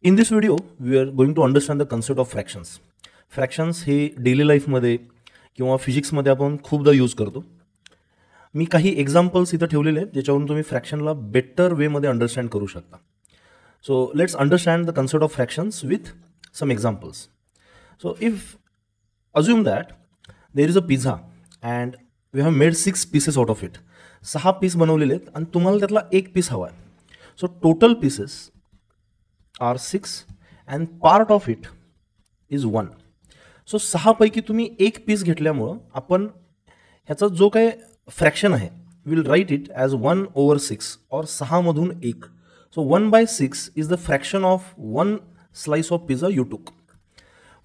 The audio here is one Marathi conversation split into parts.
In this video, we are going to understand the concept of fractions. Fractions हे डेली लाईफमध्ये किंवा फिजिक्समध्ये आपण खूपदा यूज करतो. मी काही एक्झाम्पल्स इथं ठेवलेले आहेत ज्याच्यावरून तुम्ही फ्रॅक्शनला बेटर वेमध्ये अंडरस्टँड करू शकता. So let's understand the concept of fractions with some examples. So if assume that there is a pizza and we have made 6 pieces out of it. 6 piece बनवलेले आहेत आणि तुम्हाला त्यातला एक पीस हवा आहे. So total pieces are 6 and part of it is 1. So 6 पैकी तुम्ही एक पीस घेतल्यामुळं आपण ह्याचा जो काय फ्रॅक्शन आहे विल राईट इट ॲज 1/6 और 6 मधून 1. So 1/6 is the fraction of 1 slice of pizza you took.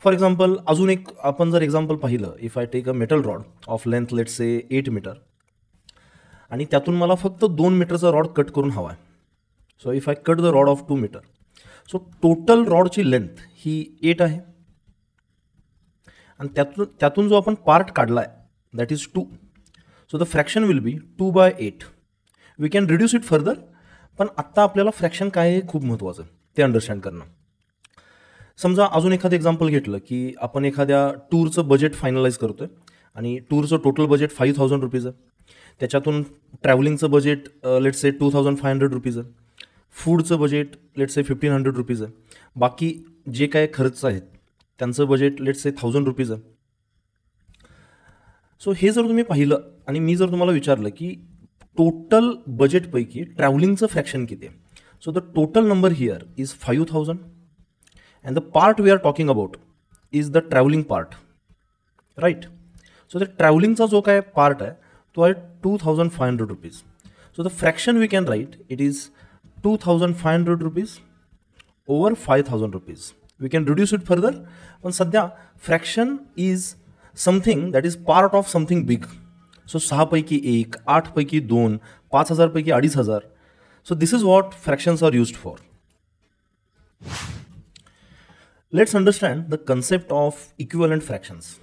For example अजून एक आपण जर एक्झाम्पल पाहिलं, if I take a metal rod of length let's say 8 meter आणि त्यातून मला फक्त 2 मीटरचा रॉड कट करून हवा आहे. So if I cut the rod of 2 metre, so total रॉडची लेंथ ही 8 आहे आणि त्यातून जो आपण पार्ट काढला आहे that is 2. So the fraction will be 2/8. We can reduce it further, पण आत्ता आपल्याला फ्रॅक्शन काय आहे खूप महत्त्वाचं ते अंडरस्टँड करणं. समजा अजून एखादं एक्झाम्पल घेतलं की आपण एखाद्या टूरचं बजेट फायनलाइज करतोय आणि टूरचं टोटल बजेट 5,000 रुपीज आहे. त्याच्यातून ट्रॅव्हलिंगचं बजेट लेट्स से 2,500 रुपीज आहे. फूडचं बजेट लेट्स से 1,500 रुपीज आहे. बाकी जे काय खर्च आहेत त्यांचं बजेट लेट्स से 1,000 रुपीज आहे. सो हे जर तुम्ही पाहिलं आणि मी जर तुम्हाला विचारलं की टोटल बजेटपैकी ट्रॅव्हलिंगचं फ्रॅक्शन किती आहे, so the total number here is 5,000 and the part we are talking about is the travelling part, right. So the ट्रॅव्हलिंगचा जो काय पार्ट आहे तो आहे 2,500 rupees. So the fraction we can write it is 2,500 rupees over 5,000 rupees. We can reduce it further, पण सध्या fraction is something that is part of something big. So 6 पैकी 1, 8 पैकी 2, 5,000 पैकी 2,500. So this is what fractions are used for. Let's understand the concept of equivalent fractions.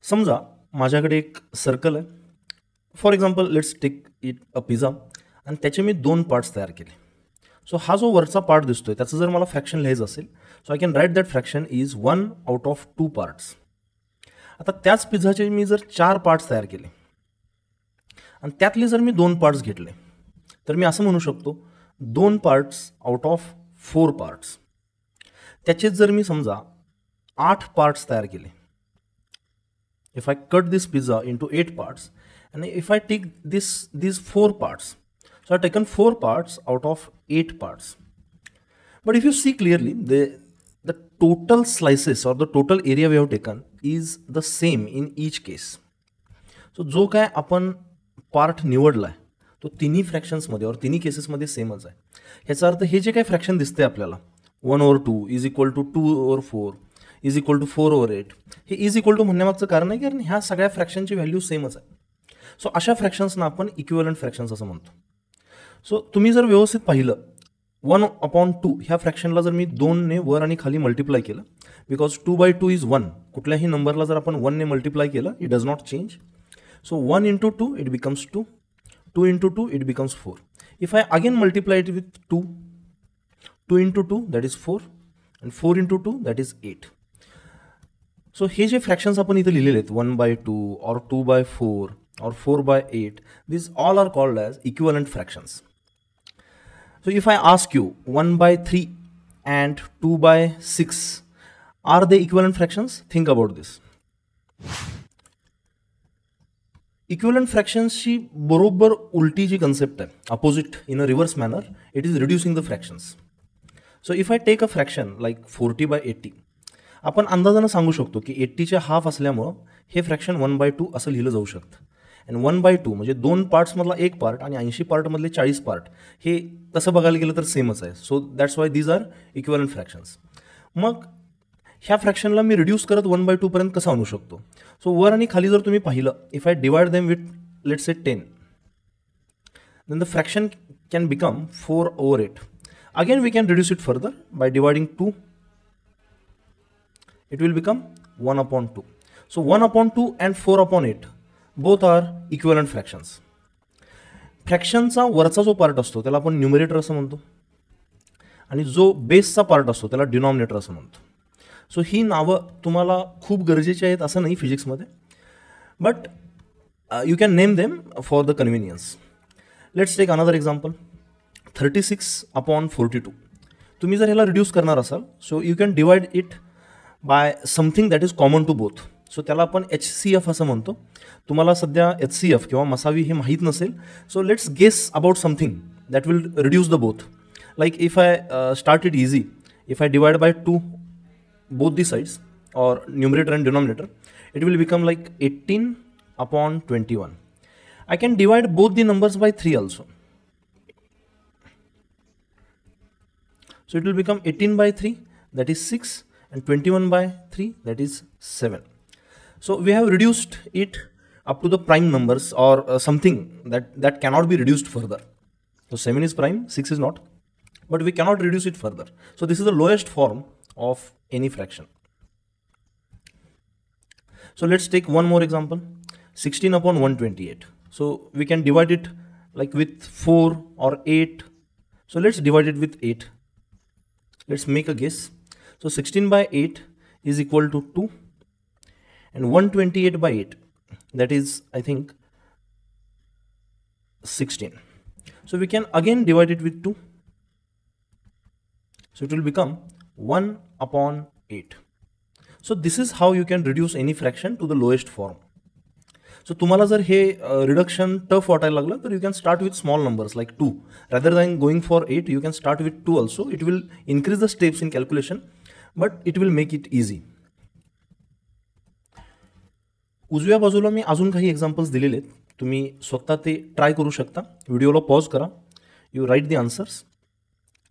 समजा माझ्याकडे एक सर्कल आहे. For example let's take it a pizza आणि त्याचे मी 2 पार्ट्स तयार केले. सो हा जो वरचा पार्ट दिसतोय त्याचं जर मला फ्रॅक्शन लिहायचं असेल, so I can right that fraction is 1 out of 2 parts. आता त्याच पिझ्झाचे मी जर 4 पार्ट्स तयार केले आणि त्यातले जर मी 2 पार्ट्स घेतले तर मी असं म्हणू शकतो 2 पार्ट्स आउट ऑफ 4 पार्ट्स. त्याचेच जर मी समजा 8 पार्ट्स तयार केले, if I cut this pizza into 8 parts and if I take these 4 parts, so I've taken 4 parts out of 8 parts. But if you see clearly, the total slices or the total area we have taken is the same in each case. So जो काय आपण पार्ट निवडला आहे तो तिन्ही फ्रॅक्शन्समध्ये और तिन्ही केसेसमध्ये सेमच आहे. ह्याचा अर्थ हे जे काही फ्रॅक्शन दिसते आपल्याला 1/2 is equal to 2/4 is equal to 4/8, हे इज इक्वल टू म्हणण्यामागचं कारण आहे कारण ह्या सगळ्या फ्रॅक्शनची व्हॅल्यू सेमच आहे. सो अशा फ्रॅक्शन्सना आपण इक्विव्हॅलंट फ्रॅक्शन्स असं म्हणतो. सो तुम्ही जर व्यवस्थित पाहिलं 1/2 ह्या फ्रॅक्शनला जर मी 2ने वर आणि खाली मल्टिप्लाय केलं, बिकॉज 2/2 इज 1. कुठल्याही नंबरला जर आपण 1ने मल्टिप्लाय केलं it does not change. So 1 into 2 it becomes 2, 2 into 2 it becomes 4. If I again multiply it with 2, 2 into 2 that is 4 and 4 into 2 that is 8. So हे जे फ्रॅक्शन्स आपण इथे लिहिलेले आहेत 1/2 और 2/4 or 4/8, these all are called as equivalent fractions. So if I ask you 1/3 and 2/6, are they equivalent fractions? Think about this. Equivalent fractions ची बरोबर उलटी जी कन्सेप्ट आहे, opposite in a reverse manner, it is reducing the fractions. So if I take a fraction like 40/80, आपण अंदाजानं सांगू शकतो की 80चे हाफ असल्यामुळं हे फ्रॅक्शन 1/2 असं लिहिलं जाऊ शकतं. अँड 1/2 म्हणजे 2 पार्ट्समधला एक पार्ट आणि 80 पार्टमधले 40 पार्ट, हे तसं बघायला गेलं तर सेमच आहे. So that's why these are equivalent fractions. मग ह्या फ्रॅक्शनला मी रिड्यूस करत 1/2 पर्यंत कसं आणू शकतो? सो वर आणि खाली जर तुम्ही पाहिलं, if I divide them with let's say 10, then the fraction can become 4/8. Again we can reduce it further by dividing 2. It will become 1/2. So 1/2 and 4/8 both are equivalent fractions. फ्रॅक्शनचा वरचा जो पार्ट असतो त्याला आपण न्यूमरेटर असं म्हणतो आणि जो बेसचा पार्ट असतो त्याला डिनॉमिनेटर असं म्हणतो. सो ही नावं तुम्हाला खूप गरजेची आहेत असं नाही फिजिक्समध्ये, but you can name them for the convenience. Let's take another example. 36/42. तुम्ही जर ह्याला रिड्यूस करणार असाल, so you can divide it by something that is common to both. So त्याला आपण HCF असं म्हणतो. तुम्हाला सध्या HCF किंवा मसावी हे माहीत नसेल, so let's guess about something that will reduce the both. Like if I start it easy, if I divide by 2 both the sides or numerator and denominator, it will become like 18/21. I can divide both the numbers by 3 also. So it will become 18/3, that is 6, and 21/3, that is 7. So we have reduced it up to the prime numbers or something that cannot be reduced further. So 7 is prime, 6 is not, but we cannot reduce it further. So this is the lowest form of any fraction. So let's take one more example. 16/128. So we can divide it like with 4 or 8. So let's divide it with 8. Let's make a guess. So 16/8 is equal to 2, and 128/8, that is, I think, 16. So we can again divide it with 2. So it will become 1/8. So this is how you can reduce any fraction to the lowest form. So तुम्हाला जर हे रिडक्शन टफ वाटायला लागलं तर you can start with small numbers like 2. Rather than going for 8, you can start with 2 also. It will increase the steps in calculation, but it will make it easy. उजव्या बाजूला मी अजून काही एक्झाम्पल्स दिलेले आहेत. तुम्ही स्वतः ते ट्राय करू शकता. व्हिडिओला पॉज करा, you write the answers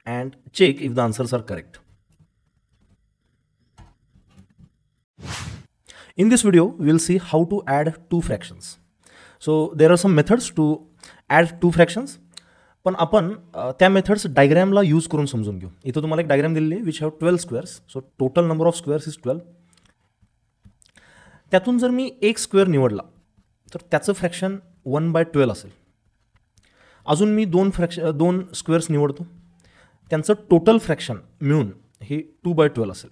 and check if the answers are correct. In this video, we will see how to add two fractions. So there are some methods to add two fractions. पण आपण त्या मेथड्स डायग्रॅमला यूज करून समजून घेऊ. इथं तुम्हाला एक डायग्रॅम दिलेली आहे which have 12 squares. So total number of squares is 12. त्यातून जर मी एक स्क्वेअर निवडला तर त्याचं फ्रॅक्शन 1/12 असेल. अजून मी दोन स्क्वेअर्स निवडतो, त्यांचं टोटल फ्रॅक्शन मिळून हे 2/12 असेल.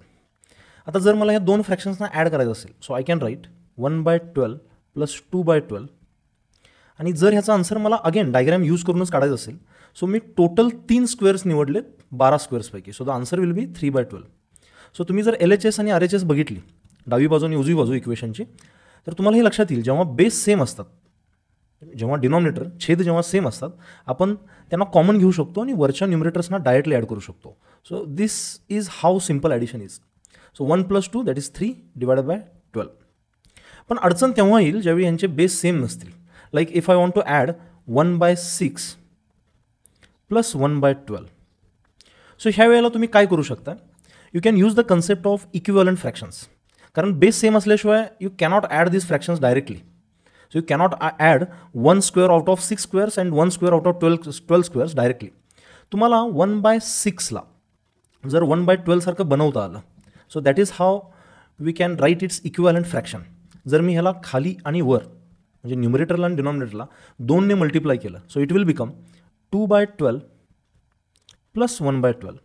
आता जर मला या दोन फ्रॅक्शन्सना ॲड करायचं असेल, सो आय कॅन राईट 1/12 + 2/12. आणि जर ह्याचा आन्सर मला अगेन डायग्रॅम यूज करूनच काढायचं असेल, सो मी टोटल 3 स्क्वेअर्स निवडलेत 12 स्क्वेअर्सपैकी. So the answer will be 3/12. सो तुम्ही जर LHS आणि RHS बघितली डावी बाजू आणि उजवी बाजू इक्वेशनची, तर तुम्हाला हे लक्षात येईल जेव्हा बेस सेम असतात, जेव्हा डिनॉमिनेटर छेद जेव्हा सेम असतात, आपण त्यांना कॉमन घेऊ शकतो आणि वरच्या न्युमरेटर्सना डायरेक्टली ॲड करू शकतो. So this is how simple addition is. So 1 + 2 that is 3 / 12. पण अडचण तेव्हा येईल ज्यावेळी यांचे बेस सेम नसतील. Like if I want to add 1/6 + 1/12. So ह्या वेळेला तुम्ही काय करू शकता, you can use the concept of equivalent fractions. कारण बेस सेम असल्याशिवाय you cannot add this fractions directly. So you cannot add 1 square out of 6 squares and 1 square out of 12 squares directly. तुम्हाला 1/6 ला जर 1/12 सारखं बनवता आलं, so that is how we can write its equivalent fraction. जर मी ह्याला खाली आणि वर म्हणजे न्युमरेटरला आणि डिनॉमिनेटरला 2ने मल्टिप्लाय केलं, so it will become 2/12 + 1/12.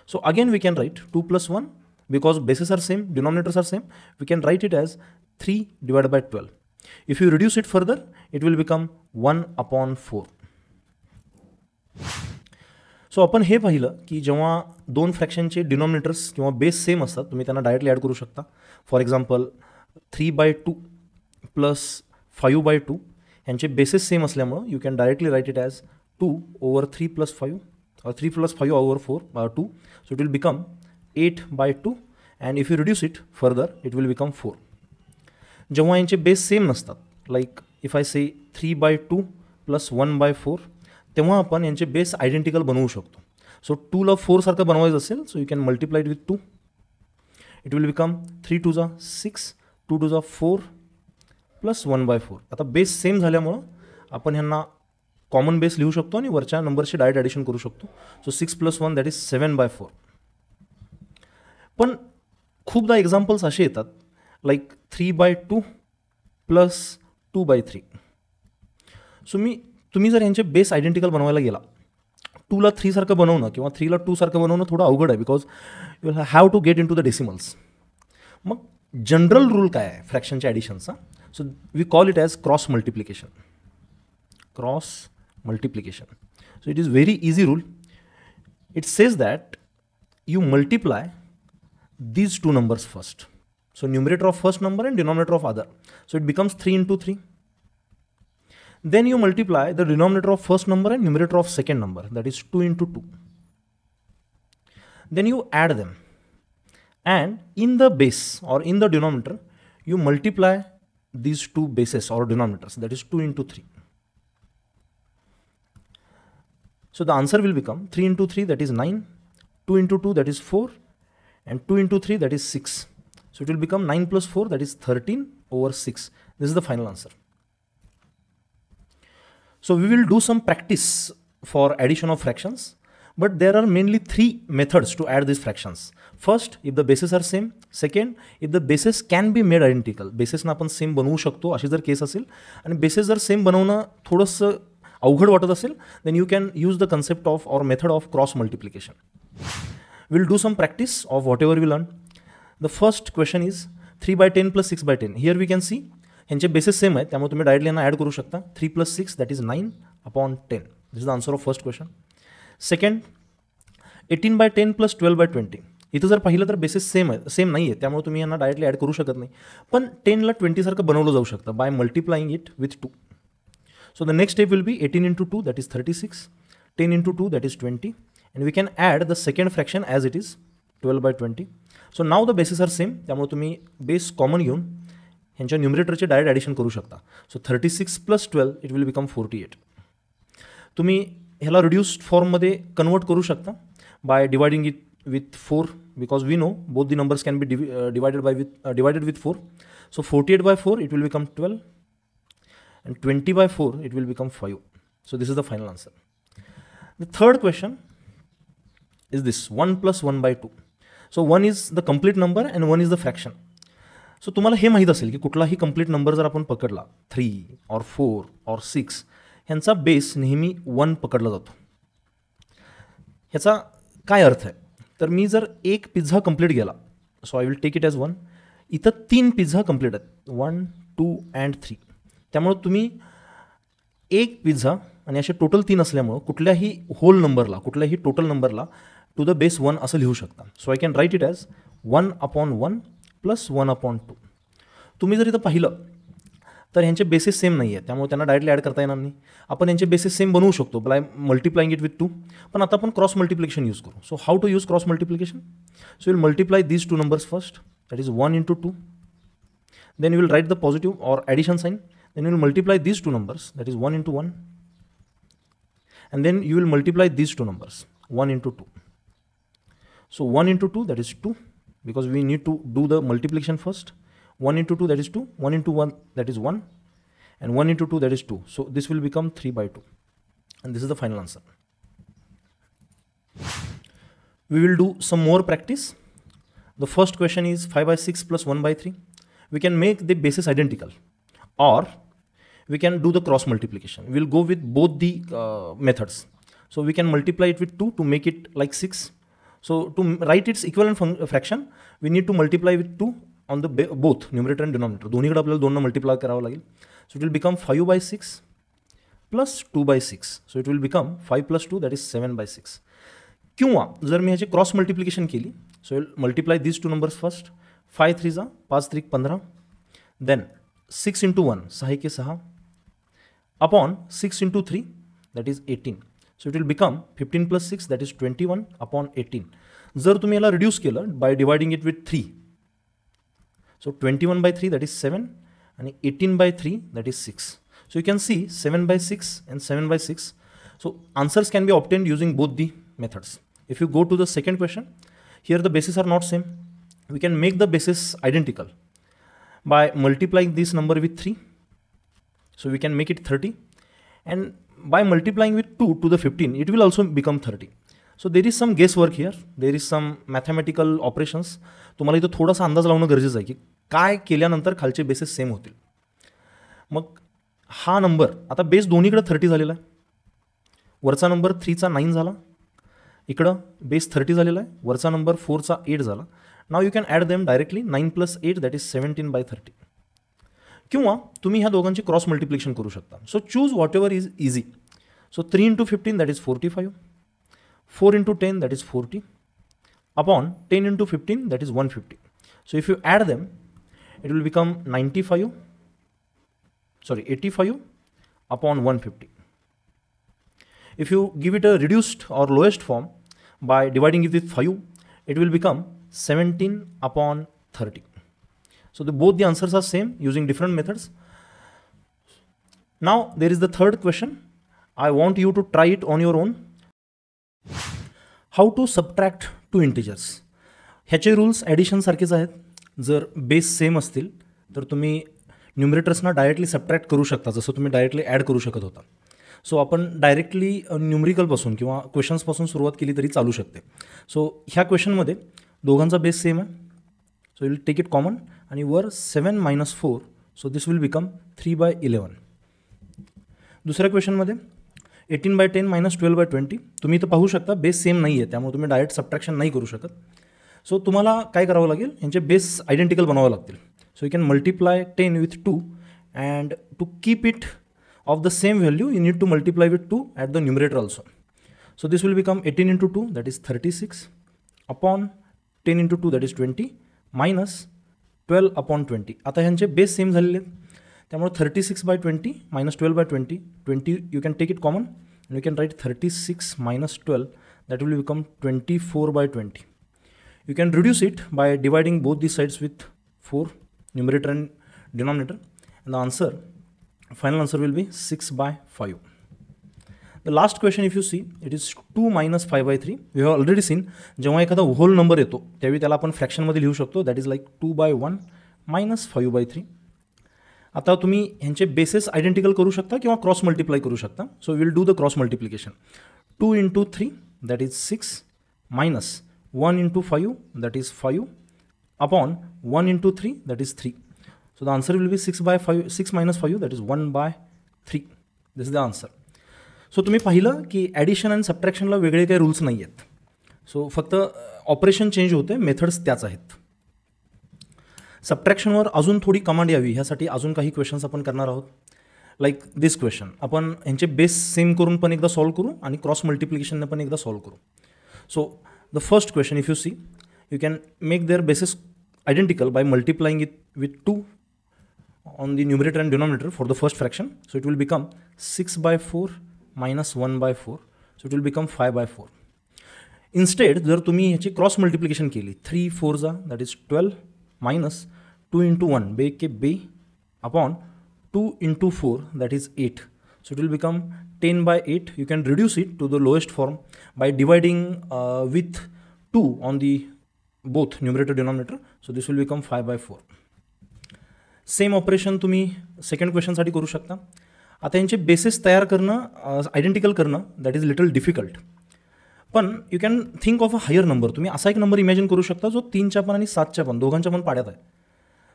So again we can write 2 + 1 because bases are same, denominators are same. We can write it as 3 / 12. If you reduce it further, it will become 1/4. So आपण हे पाहिलं की जेव्हा दोन फ्रॅक्शनचे डिनॉमिनेटर्स किंवा बेस सेम असतात, तुम्ही त्यांना डायरेक्टली ॲड करू शकता. फॉर एक्झाम्पल 3/2 + 5/2 यांचे बेसेस सेम असल्यामुळं you can directly write it as 2/3 + 5 or 3 + 5/4 2. So it will become 8/2, and if you reduce it further, it will become 4. जेव्हा यांचे बेस सेम नसतात, लाईक इफ आय से 3/2 + 1/4, तेव्हा आपण यांचे बेस आयडेंटिकल बनवू शकतो. सो 2 ला 4 सारखं बनवायचं असेल, so you can multiply it with 2. It will become 3 × 2 = 6, 2 × 4 + 1/4. आता बेस सेम झाल्यामुळं आपण ह्यांना कॉमन बेस लिहू शकतो आणि वरच्या नंबरची डायरेक्ट ॲडिशन करू शकतो. So 6 + 1 that is 7/4. पण खूपदा एक्झाम्पल्स असे येतात लाईक 3/2 + 2/3. सो तुम्ही जर यांचे बेस आयडेंटिकल बनवायला गेला 2ला 3 सारखं बनवणं किंवा 3ला 2 सारखं बनवणं थोडं अवघड आहे, because you will have to get in to the decimals. मग जनरल रूल काय आहे फ्रॅक्शनच्या ॲडिशनचा? So we call it as cross multiplication. Cross multiplication. So it is very easy rule. It says that you multiply these two numbers first. So numerator of first number and denominator of other. So it becomes 3 into 3. Then you multiply the denominator of first number and numerator of second number, that is 2 into 2. Then you add them. And in the base or in the denominator, you multiply these two bases or denominators, that is 2 into 3. So the answer will become 3 into 3, that is 9, 2 into 2, that is 4, and 2 into 3, that is 6. So it will become 9 plus 4, that is 13 over 6. This is the final answer. So we will do some practice for addition of fractions, but there are mainly 3 methods to add these fractions. First, if the bases are same. Second, if the bases can be made identical. Bases ना आपण सेम बनवू शकतो अशी जर केस असेल आणि बेसेस जर सेम बनवणं थोडंसं अवघड वाटत असेल, then you can use the concept of or method of cross multiplication. We'll do some practice of whatever we learn. The first question is 3 by 10 plus 6 by 10. Here we can see ह्यांचे बेसेस सेम आहेत, त्यामुळे तुम्ही डायरेक्टली यांना ॲड करू शकता. 3 plus 6, that is 9 upon 10. This is the answer of first question. Second, 18 by 10 plus 12 by 20. इथं जर पाहिलं तर बेसेस सेम नाही आहे, त्यामुळे तुम्ही यांना डायरेक्टली ॲड करू शकत नाही. पण 10ला 20 सारखं बनवलं जाऊ शकतं by multiplying it with 2. So the next step will be 18 into 2, that is 36, 10 into 2, that is 20, and we can add the second fraction as it is 12 by 20. So now the bases are same, त्यामुळे तुम्ही बेस कॉमन घेऊन ह्यांच्या न्यूमरेटरचे डायरेक्ट ॲडिशन करू शकता. So 36 plus 12, it will become 48. तुम्ही ह्याला रिड्यूस्ड फॉर्ममध्ये कन्वर्ट करू शकता by dividing it with 4, because we know both the numbers can be divided with 4. So 48 by 4, it will become 12. And 20 by 4, it will become 5. So this is the final answer. The third question is this, 1 plus 1 by 2. So 1 is the complete number and 1 is the fraction. So तुम्हाला हे माहीत असेल की कुठलाही कंप्लीट नंबर जर आपण पकडला 3 or 4 or 6, ह्यांचा बेस नेहमी 1 पकडला जातो. ह्याचा काय अर्थ आहे? तर मी जर एक पिझ्झा कंप्लीट गेला, so I will take it as 1. इथं 3 पिझ्झा कंप्लीट आहेत, 1, 2 and 3. त्यामुळे तुम्ही एक पिझ्झा आणि असे टोटल 3 असल्यामुळं कुठल्याही होल नंबरला, कुठल्याही टोटल नंबरला टू द बेस 1 असं लिहू शकता. So I can write it as 1 upon 1 plus 1 upon 2. तुम्ही जर इथं पाहिलं तर ह्यांचे बेसेस सेम नाही आहेत, त्यामुळे त्यांना डायरेक्टली ॲड करता येणार नाही. आपण यांचे बेसेस सेम बनवू शकतो बाय मल्टिप्लाइंग इट विथ 2, पण आता आपण क्रॉस मल्टिप्लिकेशन यूज करू. So how to use cross multiplication? So will multiply these 2 numbers first, that is 1 into 2. Then you will write the positive or addition sign. Then you will multiply these 2 numbers, that is 1 into 1, and then you will multiply these 2 numbers, 1 into 2. So 1 into 2, that is 2, because we need to do the multiplication first. 1 into 2, that is 2, 1 into 1, that is 1, and 1 into 2, that is 2. So this will become 3 by 2, and this is the final answer. We will do some more practice. The first question is 5 by 6 plus 1 by 3. We can make the bases identical, or we can do the cross multiplication. We will go with both the methods. So we can multiply it with 2 to make it like 6. So to write its equivalent fraction, we need to multiply with 2 on the both numerator and denominator. दोन्हीकडे आपल्याला 2 मल्टिप्लाय करावं लागेल. So it will become 5 by 6 plus 2 by 6. So it will become 5 plus 2, that is 7 by 6. किंवा जर मी ह्याची क्रॉस मल्टिप्लिकेशन केली, so I will multiply these 2 numbers first. 5 3 5 3 15. Then 6 into 1, 6 K 6, upon 6 into 3, that is 18. So it will become 15 plus 6, that is 21 upon 18. जर तुम्ही याला रिड्यूस केलं by dividing it with 3, so 21 by 3, that is 7, and 18 by 3, that is 6. So you can see 7 by 6 and 7 by 6. So answers can be obtained using both the methods. If you go to the second question, here the bases are not same. We can make the bases identical by multiplying this number with 3. So we can make it 30, and by multiplying with 2 to the 15, it will also become 30. So there is some guesswork here, there is some mathematical operations. तुम्हाला इथं थोडासा अंदाज लावणं गरजेचं आहे की काय केल्यानंतर खालचे बेसेस सेम होतील. मग हा नंबर आता बेस दोन्हीकडे 30 झालेला आहे, वरचा नंबर 3चा 9 झाला, इकडं बेस 30 झालेला आहे, वरचा नंबर 4चा 8 झाला. Now you can add them directly. 9 + 8 that is 17/30. किंवा तुम्ही ह्या दोघांची क्रॉस मल्टिप्लिकेशन करू शकता. So choose whatever is easy. So 3 × 15 that is 45, 4 × 10 that is 40, अपॉन 10 × 15 that is 150. So if you add them it will become 85 upon 150. If you give it a reduced or lowest form by dividing it with 5, it will become 17 upon 30. So both the answers are same using different methods. Now there is the third question. I want you to try it on your own. How to subtract two integers. ह्याचे रूल्स ॲडिशन सारखेच आहेत. जर बेस सेम असतील तर तुम्ही न्यूमरेटर्सना डायरेक्टली सबट्रॅक्ट करू शकता, जसं तुम्ही डायरेक्टली ॲड करू शकत होता. सो आपण डायरेक्टली न्यूमरिकलपासून किंवा क्वेश्चन्सपासून सुरुवात केली तरी चालू शकते. सो ह्या क्वेश्चनमध्ये दोघांचा बेस सेम आहे. So will take it common आणि वर 7 - 4. So this will become 3/11. दुसऱ्या क्वेश्चनमध्ये 18/10 - 12/20. तुम्ही इथं पाहू शकता बेस सेम नाही आहे, त्यामुळे तुम्ही डायरेक्ट सबट्रॅक्शन नाही करू शकत. सो तुम्हाला काय करावं लागेल, यांचे बेस आयडेंटिकल बनवावे लागतील. So you can multiply 10 with 2 and to keep it of the same value you need to multiply with 2 at the numerator also. So this will become 18 × 2 that is 36 upon 10 × 2 that is 20 minus 12 upon 20. आता ह्यांचे बेस सेम झालेले आहेत, त्यामुळे 36/20 minus 12/20. 20 you can take it common and you can write 36 minus 12 that will become 24/20. You can reduce it by dividing both the sides with 4, numerator and denominator, and the answer, final answer will be 6/5. The last question if you see, it is 2 - 5/3. We have already seen जेव्हा एखादा होल नंबर येतो त्यावेळी त्याला आपण फ्रॅक्शनमध्ये लिहू शकतो, दॅट इज लाईक 2/1 - 5/3. आता तुम्ही ह्यांचे बेसेस आयडेंटिकल करू शकता किंवा क्रॉस मल्टिप्लाय करू शकता. So will do the cross multiplication. 2 × 3 that is 6 minus 1 × 5 that is 5 upon 1 × 3 that is 3. So the answer will be 6/5, 6 - 5 that is 1/3. This is the answer. So तुम्ही पाहिलं की ॲडिशन आणि सबट्रॅक्शनला वेगळे काही रूल्स नाही आहेत. सो फक्त ऑपरेशन चेंज होते, मेथड्स त्याच आहेत. सबट्रॅक्शनवर अजून थोडी कमांड यावी ह्यासाठी अजून काही क्वेश्चन्स आपण करणार आहोत. लाईक दिस क्वेश्चन आपण ह्यांचे बेस सेम करून पण एकदा सॉल्व करू आणि क्रॉस मल्टिप्लिकेशनने पण एकदा सॉल्व करू. So the first question, if you see, you can make their bases identical by multiplying it with 2 on the numerator and denominator for the first fraction. So it will become 6/4 minus 1/4. So it will become 5/4. Instead, जर तुम्ही ह्याची क्रॉस मल्टिप्लिकेशन केली, 3 4 that is 12 minus 2 × 1 बे के बे upon 2 × 4 that is 8. So it will become 10/8. You can reduce it to the lowest form by dividing with 2 on the both numerator denominator. So this will become 5/4. Same operation तुम्ही सेकंड क्वेश्चनसाठी करू शकता. आता यांचे बेसिस तयार करणं, आयडेंटिकल करणं दॅट इज लिटल डिफिकल्ट. पण you can think of a higher number. तुम्ही असा एक नंबर इमॅजिन करू शकता जो 3च्या पण आणि 7च्या पण दोघांच्या पण पाड्यात आहे.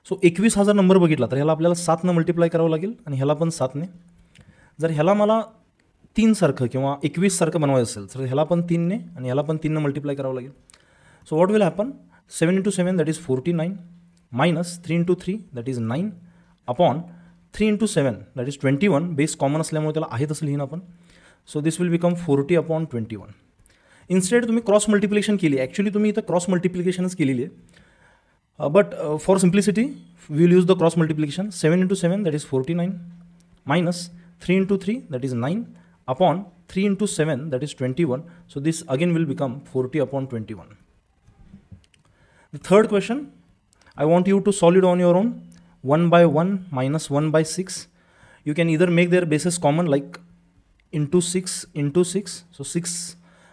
सो 21,000 नंबर बघितला तर ह्याला आपल्याला 7ने मल्टिप्लाय करावं लागेल आणि ह्याला पण 7ने. जर ह्याला मला 3 सारखं किंवा 21 सारखं बनवायचं असेल तर ह्याला पण 3ने आणि ह्याला पण 3ने मल्टिप्लाय करावं लागेल. So what will happen, 7 × 7 that is 49 minus 3 × 3 that is 9 upon 3 × 7 that is 21. Base common असल्यामुळे त्याला आहे तसं लिहिन आपण. So this will become 40 upon 21. Instead तुम्ही क्रॉस मल्टिप्लिकेशन केली. ॲक्च्युली तुम्ही इथं क्रॉस मल्टिप्लिकेशनच केलेली आहे, but for simplicity we will use the cross multiplication. 7 × 7 that is 49 minus 3 × 3 that is 9 upon 3 × 7 that is 21. So this again will become 40 upon 21. The third question, I want you to solve it on your own. 1/1 minus 1/6. You can either make their bases common like into 6 into 6. So 6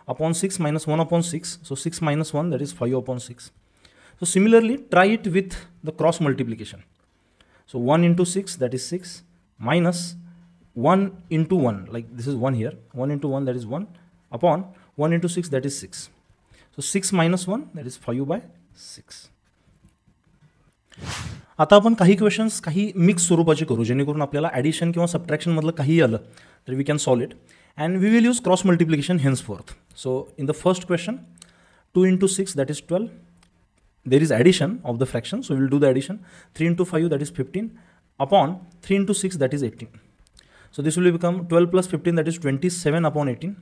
upon 6 minus 1 upon 6. So 6 minus 1 that is 5 upon 6. So similarly try it with the cross multiplication. So 1 into 6 that is 6 minus 1 into 1, like this is 1 here, 1 into 1 that is 1 upon 1 into 6 that is 6. So 6 minus 1 that is 5/6. आता आपण काही क्वेश्चन्स काही मिक्स स्वरूपाचे करू जेणेकरून आपल्याला ॲडिशन किंवा सबट्रॅक्शनमधलं काही आलं तर we can solve it. and we will use cross multiplication henceforth. So in the first question, 2 into 6, that is 12. There is addition of the fraction, so we will do the addition. 3 into 5, that is 15, upon 3 into 6, that is 18. So this will become 12 plus 15, that is 27 upon 18.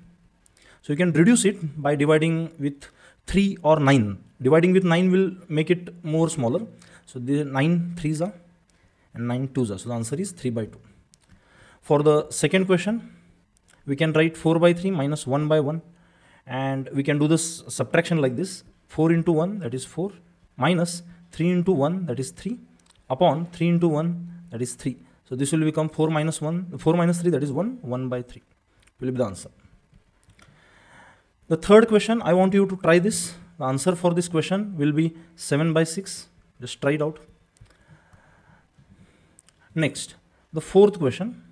So you can reduce it by dividing with 3 or 9. Dividing with 9 will make it more smaller. So the 9 3s are and 9 2s are. So the answer is 3 by 2. For the second question, we can write 4 by 3 minus 1 by 1. And we can do this subtraction like this. 4 into 1, that is 4, minus 3 into 1, that is 3, upon 3 into 1, that is 3. So this will become 4 minus 1, 4 minus 3, that is 1, 1 by 3 will be the answer. The third question, I want you to try this. The answer for this question will be 7 by 6. Just try it out. Next, the fourth question.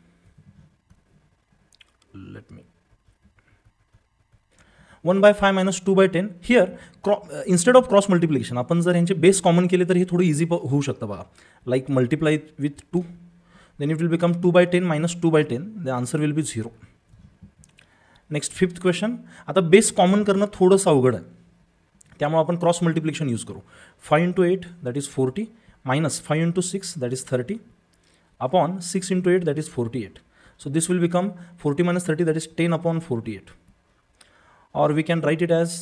Let me. 1 by 5 minus 2 by 10. Here, instead of cross multiplication, आपण जर यांचे बेस कॉमन केले तर हे थोडं इझी होऊ शकतं बघा. Like multiply with 2. Then it will become 2 by 10 minus 2 by 10. The answer will be 0. Next fifth question. आता बेस कॉमन करणं थोडंसं अवघड आहे, त्यामुळे आपण क्रॉस मल्टिप्लिकेशन यूज करू. 5 into 8 that is 40 minus 5 into 6 that is 30 upon 6 into 8 that is 48. So this will become 40 minus 30, that is 10 upon 48. Or we can write it as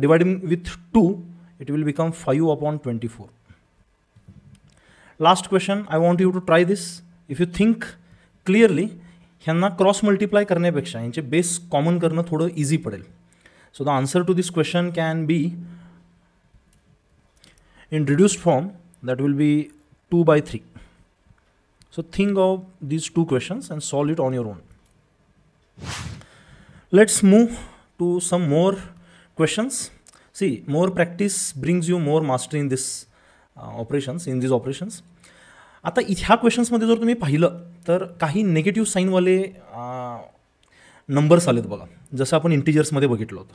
dividing with 2, it will become 5 upon 24. Last question, I want you to try this. If you think clearly, ह्यांना क्रॉस मल्टिप्लाय करण्यापेक्षा यांचे बेस कॉमन करणं थोडं इझी पडेल. So the answer to this question can be in reduced form, that will be 2 by 3. So think of these two questions and solve it on your own. Let's move to some more questions. See, more practice brings you more mastery in this these operations. आता ह्या क्वेश्चन्समध्ये जर तुम्ही पाहिलं तर काही नेगेटिव्ह साईनवाले नंबर्स आलेत बघा, जसं आपण इंटिजर्समध्ये बघितलं होतं.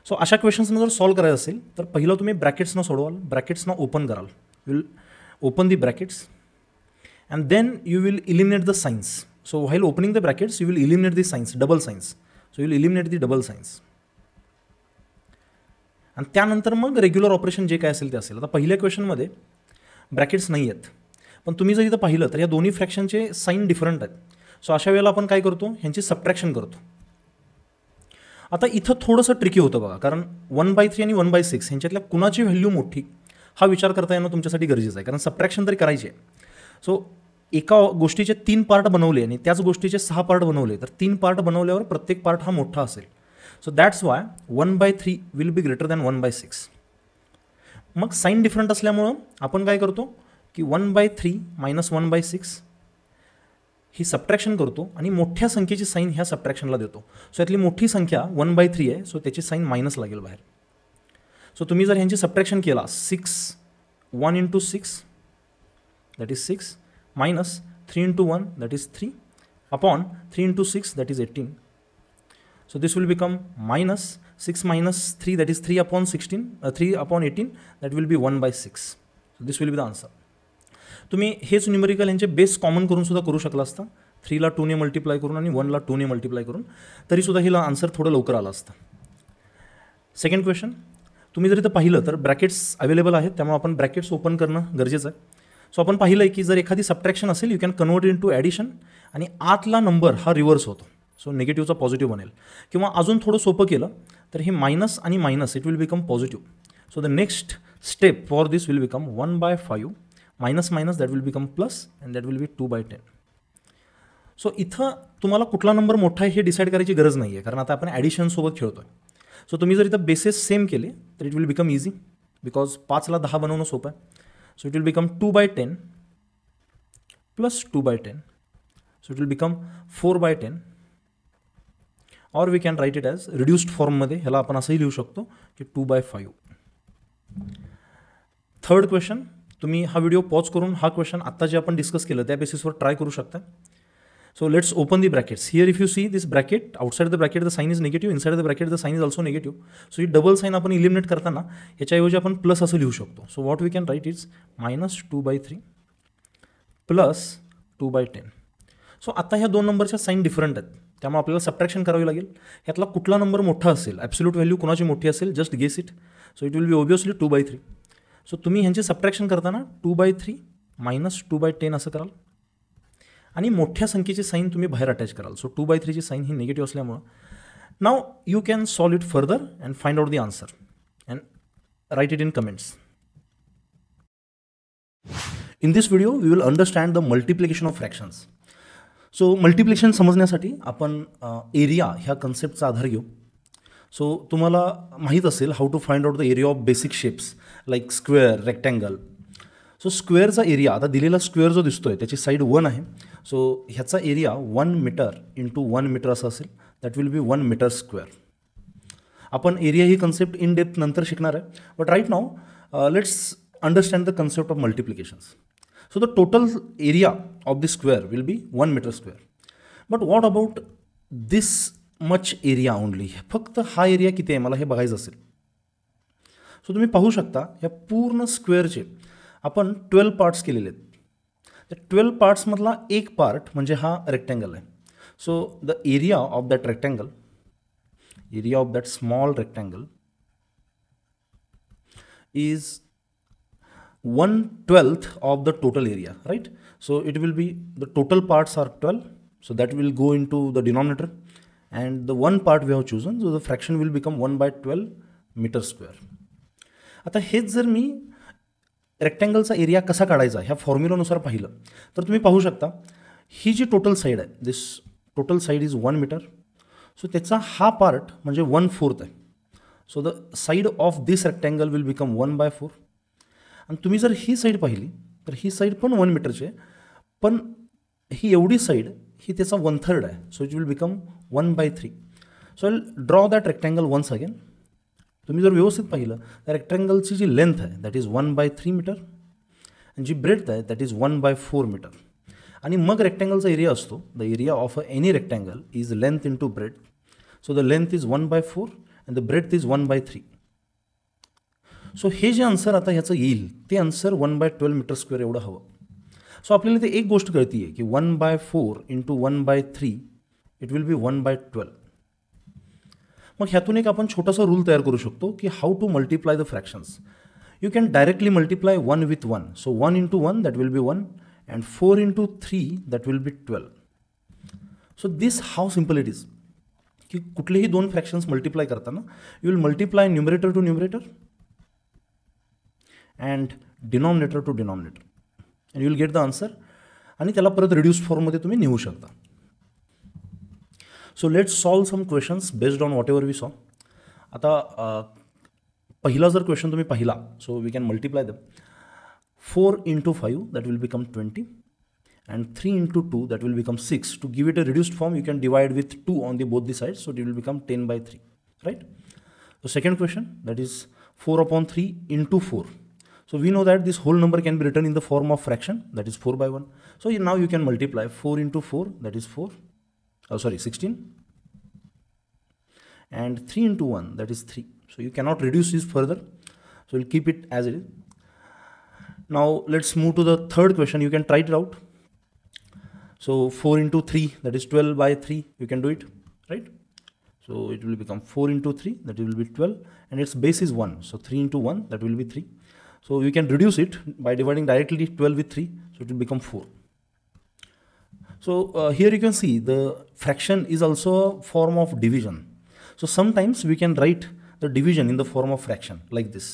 सो अशा क्वेश्चन्सना जर सॉल्व करायचं असेल तर पहिलं तुम्ही ब्रॅकेट्सना सोडवाल, ब्रॅकेट्सना ओपन कराल. Will open the brackets and then you will eliminate the signs. So while opening the brackets, you will eliminate the signs, double signs. So you will eliminate the double signs. आणि त्यानंतर मग रेग्युलर ऑपरेशन जे काय असेल ते असेल. आता पहिल्या क्वेश्चनमध्ये ब्रॅकेट्स नाही आहेत, पण तुम्ही जर इथं पाहिलं तर या दोन्ही फ्रॅक्शनचे साईन डिफरंट आहेत. सो अशा वेळेला आपण काय करतो, ह्यांची सबट्रॅक्शन करतो. आता इथं थोडंसं ट्रिकी होतं बघा, कारण 1/3 आणि 1/6 ह्यांच्यातल्या कुणाची व्हॅल्यू मोठी हा विचार करता येणं तुमच्यासाठी गरजेचं आहे, कारण सबट्रॅक्शन तरी करायची आहे. सो एका गोष्टीचे 3 पार्ट बनवले आणि त्याच गोष्टीचे 6 पार्ट बनवले तर 3 पार्ट बनवल्यावर प्रत्येक पार्ट हा मोठा असेल. So that's Y 1/3 will be greater than 1/6. मग साईन डिफरंट असल्यामुळं आपण काय करतो की 1/3 मायनस 1/6 ही सबट्रॅक्शन करतो आणि मोठ्या संख्येची साईन ह्या सबट्रॅक्शनला देतो. सो यातली मोठी संख्या 1/3 आहे, सो त्याची साईन मायनस लागेल बाहेर. सो तुम्ही जर ह्यांची सबट्रॅक्शन केला 1 into 6 that is 6 minus 3 into 1 that is 3 upon 3 into 6 that is 18. So this will become minus 6 minus 3 that is 3 upon 16 3 upon 18 that will be 1/6. So this will be the answer. तुम्ही हेच न्यूमेरिकल यांचे बेस कॉमन करून सुद्धा करू शकला असता. 3 ला 2 ने मल्टिप्लाय करून आणि 1 ला 2 ने मल्टिप्लाय करून, तरी सुद्धा हिला आन्सर थोडं लवकर आलं असतं. सेकंड क्वेश्चन, तुम्ही जर इथं पाहिलं तर ब्रॅकेट्स अवेलेबल आहेत, त्यामुळे आपण ब्रॅकेट्स ओपन करणं गरजेचं आहे. सो आपण पाहिलं आहे की जर एखादी सबट्रॅक्शन असेल you can convert into addition आणि आतला नंबर हा रिव्हर्स होतो. सो निगेटिव्हचा पॉझिटिव्ह बनेल. किंवा अजून थोडं सोपं केलं तर हे मायनस आणि minus it will become positive. So the next step for this will become 1/5 minus minus that will become plus and that will B 2/10. So इथं तुम्हाला कुठला नंबर मोठा आहे हे डिसाईड करायची गरज नाही आहे, कारण आता आपण ॲडिशनसोबत खेळतो आहे. सो तुम्ही जर इथं बेसेस सेम केले तर it will become easy, because 5 ला 10 बनवणं सोपं आहे. So it will become 2/10 plus 2/10. So it will become 4/10. Or we can write it as reduced form मध्ये ह्याला आपण असंही लिहू शकतो की 2/5. थर्ड क्वेश्चन, तुम्ही हा व्हिडिओ पॉज करून हा क्वेश्चन आत्ता जे आपण डिस्कस केलं त्या बेसिसवर ट्राय करू शकता. So let's open the brackets. Here if you see this bracket, outside the bracket the sign is negative, inside the bracket the sign is also negative. So ही डबल साईन आपण इलिमिनेट करताना ह्याच्याऐवजी आपण प्लस असं लिहू शकतो. So what we can write is minus 2/3 plus 2/10. So आता ह्या दोन नंबरच्या साईन डिफरंट आहेत, त्यामुळे आपल्याला सबट्रॅक्शन करावी लागेल. ह्यातला कुठला नंबर मोठा असेल, ॲब्सोल्यूट व्हॅल्यू कोणाची मोठी असेल, just guess it. So it will be obviously 2/3. सो तुम्ही ह्यांची सबट्रॅक्शन करताना 2/3 मायनस 2/10 असं कराल आणि मोठ्या संख्येची साईन तुम्ही बाहेर अटॅच कराल. सो 2/3ची साईन ही निगेटिव्ह असल्यामुळं now you can solve it further and find out the answer and write it in comments. In this video, we will understand the multiplication of fractions. So, multiplication समजण्यासाठी आपण एरिया ह्या कन्सेप्टचा आधार घेऊ. सो तुम्हाला माहीत असेल how to find out the area of basic shapes like square, rectangle. So स्क्वेअरचा एरिया, आता दिलेला स्क्वेअर जो दिसतोय त्याची साईड 1 आहे. सो ह्याचा एरिया 1 मीटर इंटू 1 मीटर असं असेल. That will be 1 metre square. आपण एरिया ही कन्सेप्ट इन डेप्थ नंतर शिकणार आहे. But right now let's understand the concept of multiplications. So the total area of the square will be 1 meter square. But what about this much area only? फक्त हा एरिया किती आहे मला हे बघायचं असेल. सो तुम्ही पाहू शकता या पूर्ण स्क्वेअरचे आपण 12 पार्ट्स केलेले आहेत. त्या 12 पार्ट्समधला एक पार्ट म्हणजे हा रेक्टँगल आहे. So the area of that rectangle, area of that small rectangle is 1/12 of the total area, right? So it will be, the total parts are 12, so that will go into the denominator, and the one part we have chosen, so the fraction will become 1/12 meter square. आता हेच जर मी रेक्टँगलचा एरिया कसा काढायचा ह्या फॉर्म्युलानुसार पाहिलं तर तुम्ही पाहू शकता ही जी टोटल साईड आहे, this total side is 1 metre. So त्याचा हा पार्ट म्हणजे 1/4 आहे. So the side of this rectangle will become 1/4. आणि तुम्ही जर ही साईड पाहिली तर ही साईड पण 1 मीटरची आहे, पण ही एवढी साईड ही त्याचा 1/3 आहे. So it will become 1/3. So I will draw that rectangle once again. तुम्ही जर व्यवस्थित पाहिलं तर रेक्टँगलची जी लेंथ आहे दॅट इज 1/3 मीटर आणि जी ब्रेड्थ आहे दॅट इज 1/4 मीटर. आणि मग रेक्टँगलचा एरिया असतो, the area of any rectangle is length into breadth. So the length is 1/4 and the breadth is 1/3. So हे जे आन्सर आता ह्याचं येईल ते आन्सर 1/12 मीटर स्क्वेअर एवढं हवं. सो आपल्याला ते एक गोष्ट कळती आहे की 1/4 इंटू 1/3 इट विल बी 1/12. मग ह्यातून एक आपण छोटासा रूल तयार करू शकतो की how to multiply the fractions. You can directly multiply 1 with 1. So 1 into 1 that will be 1 and 4 into 3 that will be 12. So this how simple it is की कुठलेही दोन फ्रॅक्शन्स मल्टिप्लाय करताना you will multiply numerator to numerator and denominator to denominator and you will get the answer. आणि त्याला परत रिड्यूस फॉर्ममध्ये तुम्ही नेऊ शकता. So let's solve some questions based on whatever we saw. आता पहिला जर क्वेश्चन तुम्ही पाहिला so we can multiply them. 4 into 5 that will become 20 and 3 into 2 that will become 6. To give it a reduced form you can divide with 2 on the both the side. So it will become 10/3, right? So second question that is 4/3 into 4. So we know that this whole number can be written in the form of fraction, that is 4/1. So now you can multiply 4 into 4, that is 16, and 3 into 1, that is 3. So you cannot reduce this further, so we'll keep it as it is. Now let's move to the third question. You can try it out. So 4 into 3, that is 12/3, you can do it, right? So it will become 4 into 3, that will be 12, and its base is 1. So 3 into 1, that will be 3. So we can reduce it by dividing directly 12 with 3, so it will become 4. So here you can see the fraction is also a form of division. So sometimes we can write the division in the form of fraction like this.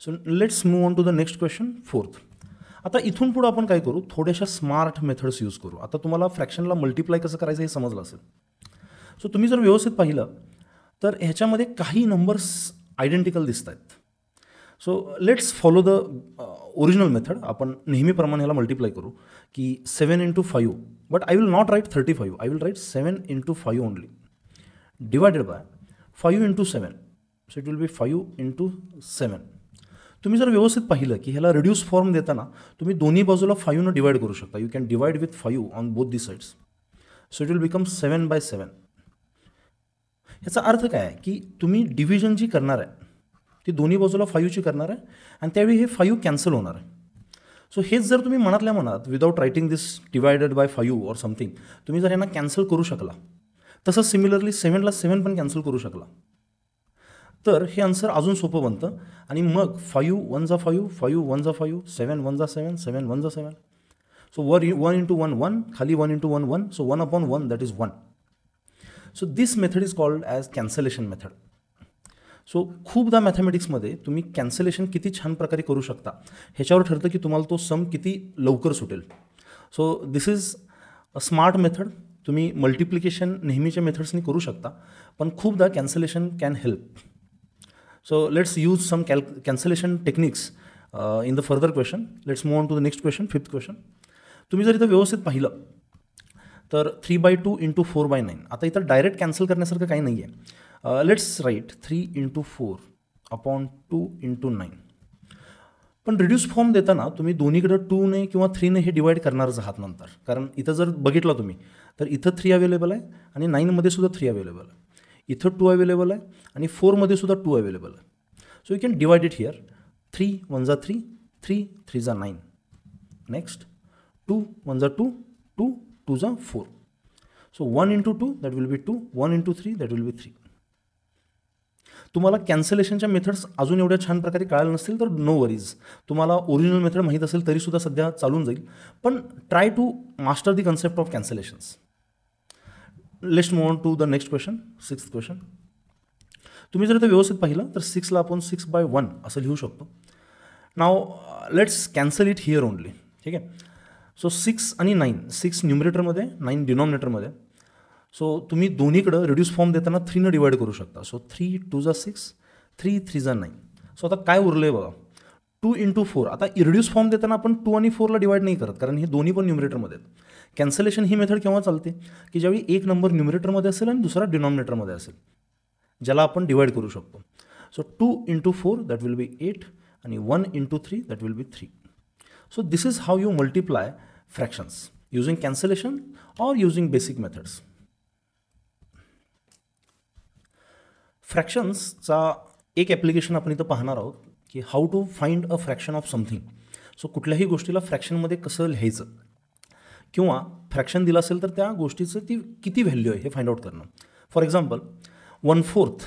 So let's move on to the next question, fourth. आता इथून पुढे आपण काय करू, थोड्याशा स्मार्ट मेथड्स यूज करू. आता तुम्हाला फ्रॅक्शनला मल्टिप्लाय कसं करायचं हे समजलं असेल. सो तुम्ही जर व्यवस्थित पाहिलं तर ह्याच्यामध्ये काही नंबर्स आयडेंटिकल दिसत आहेत. So let's follow the original method. आपण नेहमीप्रमाणे ह्याला मल्टिप्लाय करू की 7 into 5, but I will not write 35, I will write 7 into 5 only, divided by 5 into 7. So it will be 5 into 7. तुम्ही जर व्यवस्थित पाहिलं की ह्याला रिड्यूस फॉर्म देताना तुम्ही दोन्ही बाजूला 5 डिवाइड करू शकता. You can divide with 5 on both the sides. So it will become 7/7. याचा अर्थ काय आहे की तुम्ही डिव्हिजन जी करणार आहे ती दोन्ही बाजूला 5ची करणार आहे आणि त्यावेळी हे 5 कॅन्सल होणार आहे. सो हेच जर तुम्ही मनातल्या मनात without writing this divided by 5 or something तुम्ही जर यांना कॅन्सल करू शकला, तसंच सिमिलरली 7ला 7 पण कॅन्सल करू शकला, तर हे आन्सर अजून सोपं बनतं. आणि मग 5 1 जा 5, 5 1 जा 5, 7 1 जा 7, 7 1 जा 7. सो 1 into 1 1, खाली 1 into 1 1, so 1/1 that is 1. So this method is called as cancellation method. So खूपदा मॅथमॅटिक्समध्ये तुम्ही कॅन्सलेशन किती छान प्रकारे करू शकता ह्याच्यावर ठरतं की तुम्हाला तो सम किती लवकर सुटेल. So this is a smart method. तुम्ही मल्टिप्लिकेशन नेहमीच्या मेथड्सनी करू शकता, पण खूपदा cancellation can help. So let's use some cancellation techniques in the further question. Let's move on to the next question, 5th question. तुम्ही जर इथं व्यवस्थित पाहिलं तर 3/2 into 4/9. आता इथं डायरेक्ट कॅन्सल करण्यासारखं काही नाही आहे. Let's write 3 into 4 upon 2 into 9. पण रिड्यूस फॉर्म देताना तुम्ही दोन्हीकडं 2ने किंवा 3ने हे डिवाईड करणारच आहात नंतर, कारण इथं जर बघितलं तुम्ही तर इथं 3 अवेलेबल आहे आणि 9मध्ये सुद्धा 3 अवेलेबल आहे. इथं 2 अवेलेबल आहे आणि 4मध्ये सुद्धा 2 अवेलेबल आहे. So you can divide it here. 3 1 जा 3, 3 3 जा 9. नेक्स्ट 2 1 जा 2, 2 2 जा 4. So 1 into 2 that will be 2, 1 into 3 that will be 3. तुम्हाला कॅन्सलेशनच्या मेथड्स अजून एवढ्या छान प्रकारे कळायला नसतील तर नो वरीज. तुम्हाला ओरिजिनल मेथड माहीत असेल तरीसुद्धा सध्या चालून जाईल, पण try to master the concept of cancellations. Let's move on to the next question, 6th question. तुम्ही जर ते व्यवस्थित पाहिलं तर 6ला आपण 6/1 असं लिहू शकतो. Now let's cancel it here only. ठीक आहे. सो 6 आणि 9, 6 न्युमरेटरमध्ये 9 डिनॉमिनेटरमध्ये. सो तुम्ही दोन्हीकडं रिड्यूस फॉर्म देताना 3ने डिवाइड करू शकता. सो 3 2 जा 6, 3 3 जा 9. सो आता काय उरलं आहे बघा, 2 into 4. आता रिड्यूस फॉर्म देताना आपण 2 आणि 4ला डिवाइड नाही करत, कारण हे दोन्ही पण न्युमरेटरमध्ये आहेत. कॅन्सलेशन ही मेथड केव्हा चालते की ज्यावेळी एक नंबर न्युमरेटरमध्ये असेल आणि दुसरा डिनॉमिनेटरमध्ये असेल, ज्याला आपण डिवाइड करू शकतो. So 2 into 4 that will be 8 आणि 1 into 3 that will be 3. So this is how you multiply fractions using cancellation or using basic methods. फ्रॅक्शन्सचा एक ॲप्लिकेशन आपण इथं पाहणार आहोत की how to find a fraction of something. So कुठल्याही गोष्टीला फ्रॅक्शनमध्ये कसं लिहायचं, किंवा फ्रॅक्शन दिलं असेल तर त्या गोष्टीचं ती किती व्हॅल्यू आहे हे फाइंड आउट करणं. For example 1/4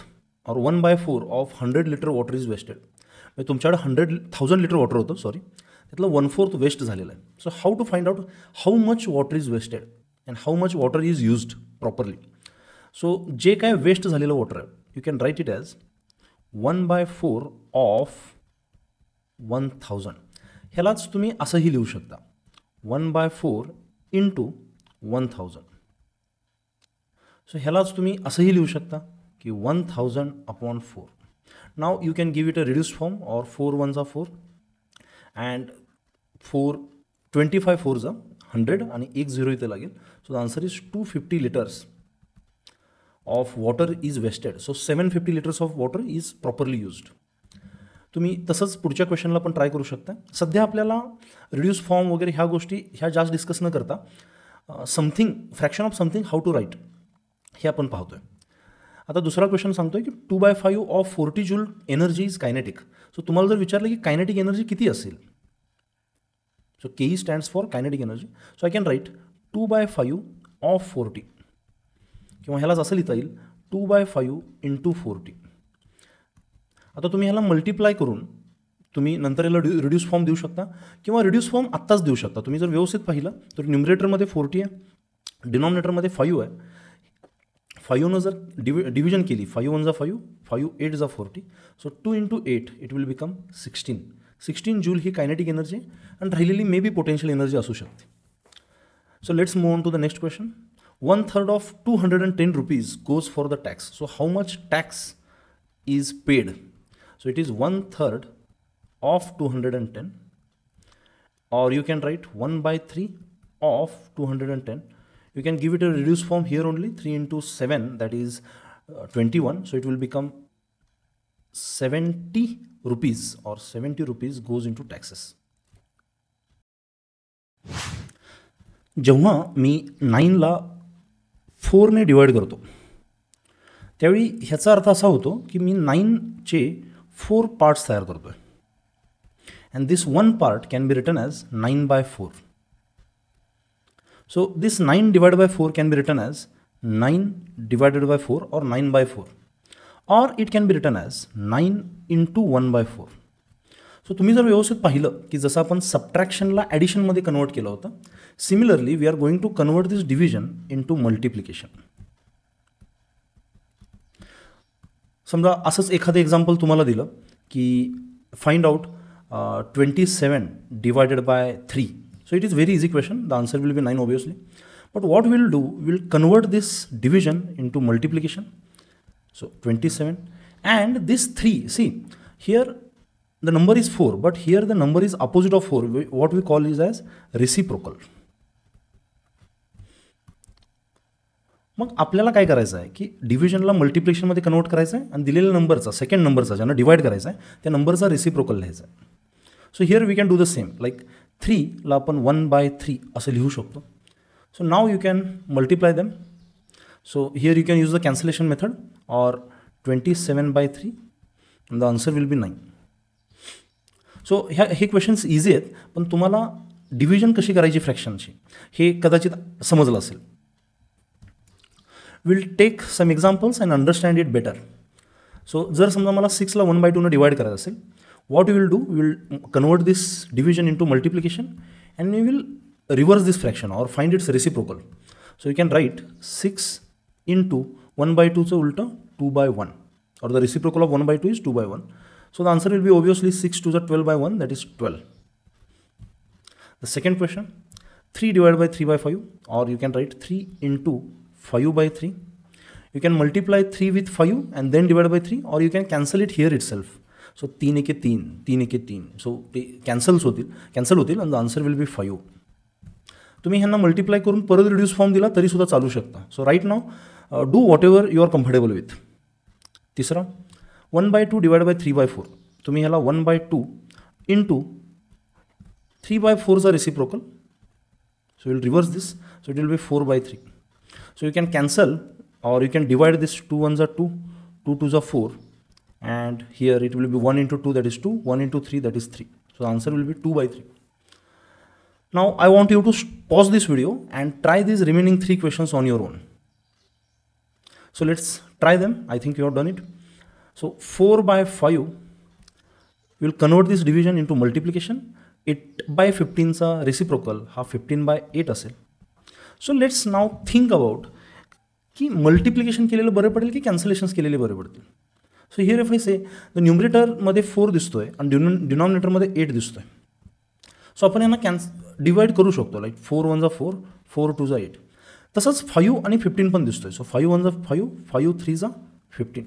or 1/4 of 100 litre water is wasted. म्हणजे तुमच्याकडे 100,000 लिटर वॉटर होतं, सॉरी, त्यातलं 1/4 वेस्ट झालेलं आहे. So how to find out how much water is wasted and how much water is used properly. So जे काय वेस्ट झालेलं वॉटर आहे, you can write it as 1/4 of 1000. ह्यालाच तुम्ही असंही लिहू शकता, 1/4 into 1000. सो ह्यालाच तुम्ही असंही लिहू शकता की 1000/4. Now you can give it a reduce form or 4 1 जा 4 अँड 25 4 जा 100 आणि 1 0 इथे लागेल. So the answer is 250 litres of water is wasted. So 750 litres of water is properly used. तुम्ही तसंच पुढच्या क्वेश्चनला पण ट्राय करू शकता. सध्या आपल्याला रिड्यूस फॉर्म वगैरे ह्या गोष्टी ह्या जास्त डिस्कस न करता something fraction of something how to write हे आपण पाहतोय. आता दुसरा क्वेश्चन सांगतोय की 2/5 of 40 joule energy is kinetic. So तुम्हाला जर विचारलं की कायनेटिक एनर्जी किती असेल, so K stands for kinetic energy. So I can write 2/5 of 40, किंवा ह्यालाच असं लिहिता येईल 2/5 into 40. आता तुम्ही ह्याला मल्टिप्लाय करून तुम्ही नंतर याला रिड्यूस फॉर्म देऊ शकता, किंवा रिड्यूस फॉर्म आत्ताच देऊ शकता. तुम्ही जर व्यवस्थित पाहिलं तर न्युमरेटरमध्ये 40 आहे, डिनॉमिनेटरमध्ये 5 आहे. 5नं जर डिव्हिजन केली, 5 1 जा 5, 5 8 जा 40. So 2 into 8 it will become 16. 16 joule ही कायनेटिक एनर्जी आणि राहिलेली मे बी पोटेन्शियल एनर्जी असू शकते. So let's move on to the next question. 1/3 of 210 rupees goes for the tax. So how much tax is paid? So it is 1/3 of 210, or you can write 1/3 of 210. You can give it a reduced form here only, 3 into 7 that is 21. So it will become 70 rupees, or 70 rupees goes into taxes. जेव्हा मी 9ला 4ने डिवाइड करतो त्यावेळी ह्याचा अर्थ असा होतो की मी 9चे 4 पार्ट्स तयार करतो आहे. and this one part can be written as 9 by 4. So this 9 divided by 4 can be written as 9 divided by 4 or 9 by 4, or it can be written as 9 into 1 by 4. So तुम्ही जर व्यवस्थित पाहिलं की जसं आपण सबट्रॅक्शनला ॲडिशनमध्ये कन्वर्ट केलं होतं, similarly we are going to convert this division into multiplication. समजा असंच एखादं एक्झाम्पल तुम्हाला दिलं की find out 27 divided by 3. So it is very easy question. The answer will be 9 obviously. But what we'll do, we'll convert this division into multiplication. So 27 and this 3. See, here the number is 4, but here the number is opposite of 4. What we call is as reciprocal. मग आपल्याला काय करायचं आहे की डिव्हिजनला मल्टिप्लिकेशनमध्ये कन्वर्ट करायचं आहे आणि दिलेल्या नंबरचा सेकंड नंबरचा ज्यांना डिवाइड करायचा आहे त्या नंबरचा रेसिप्रोकल लिहायचा आहे. So here we can do the same. Like 3ला आपण 1/3 असं लिहू शकतो. So now you can multiply them. So here you can use the cancellation method or 27/3 the answer will be 9. So हे क्वेश्चन्स इझी आहेत, पण तुम्हाला डिव्हिजन कशी करायची फ्रॅक्शनची हे कदाचित समजलं असेल. Will take some examples and understand it better. So जर समजा मला 6ला 1/2 डिवाइड करायचं असेल, what we will do, we will convert this division into multiplication and we will reverse this fraction or find its reciprocal. So you can write 6 into 1/2 चं उलट 2/1, or the reciprocal of 1/2 is 2/1. So the answer will be obviously 6 to the 12/1, that is 12. The second question, 3 divided by 3/5, or you can write 3 into 5/3. You can multiply 3 with 5 and then divide by 3, or you can cancel it here itself. So 3 एके 3, 3 एके 3. सो ते कॅन्सल होतील आणि द आन्सर विल बी 5. तुम्ही ह्यांना मल्टिप्लाय करून परत रिड्यूस फॉर्म दिला तरीसुद्धा चालू शकता. So right now do whatever you are comfortable with. तिसरा 1/2 डिवाइड बाय 3/4. तुम्ही ह्याला 1/2 इंटू 3/4चा रेसिप्रोकल. So will reverse this. So it will be 4/3. So you can cancel or you can divide this 2 1s are 2, 2 2s are 4. And here it will be 1 into 2, that is 2, 1 into 3, that is 3. So the answer will be 2/3. Now I want you to pause this video and try these remaining 3 questions on your own. So let's try them. I think you have done it. So 4/5 will convert this division into multiplication. 8/15 चा reciprocal हा 15/8 असेल. So let's now think about की मल्टिप्लिकेशन केलेलं बरं पडेल की कॅन्सलेशन्स केलेले बरे पडतील. So here if I say the न्यूमरेटरमध्ये 4 दिसतोय आणि डिनॉमिनेटरमध्ये 8 दिसतोय. सो आपण यांना डिवाइड करू शकतो. Like 4 1s are 4, 4 2s are 8. तसंच 5 आणि 15 पण दिसतोय. So 5 1s are 5, 5 3s are 15.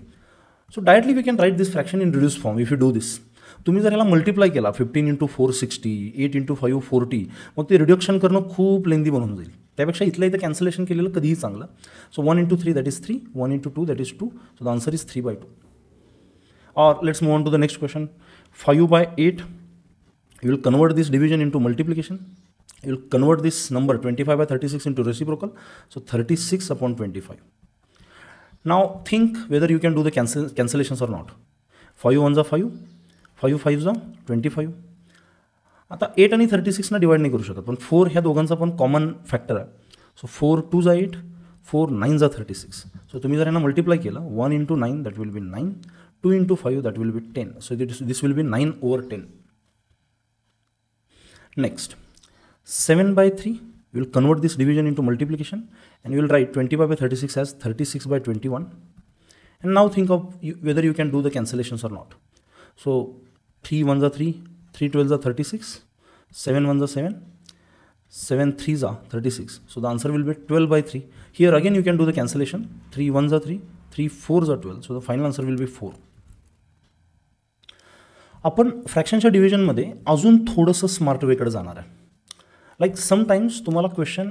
So directly we can write this fraction in reduce form if you do this. तुम्ही जर याला मल्टिप्लाय केला 15 into 4 60, 8 into 5 40, मग ते रिडक्शन करणं खूप लेंदी बनून जाईल. त्यापेक्षा इथलं इथं कॅन्सलेशन केलेलं कधीही चांगलं. So 1 into 3 that is 3, 1 into 2 that is 2. So the answer is 3/2. Or let's move on to the next question. 5/8. You will convert this division into multiplication. You will convert this number 25/36 into reciprocal. So 36/25. Now think whether you can do the cancellations or not. 5 1s are 5, 5 5s are 25. आता 8 आणि 36 ना डिवाइड नाही करू शकत, पण 4 ह्या दोघांचा पण कॉमन फॅक्टर आहे. So 4 2s are 8, 4 9s are 36. So तुम्ही जर यांना मल्टिप्लाय केलं 1 into 9 that will be 9, 2 into 5 that will be 10. So this will be 9/10. Next 7/3 we will convert this division into multiplication and we will write 25/36 as 36/21. And now think of whether you can do the cancellations or not. So 3 1s are 3, 3 12s are 36, 7 1s are 7, 7 3s are 36. So the answer will be 12/3. Here again you can do the cancellation. 3 1s are 3, 3 4s are 12. So the final answer will be 4. आपण फ्रॅक्शनच्या डिव्हिजनमध्ये अजून थोडंसं स्मार्ट वेकडे जाणार आहे. लाईक समटाईम्स तुम्हाला क्वेश्चन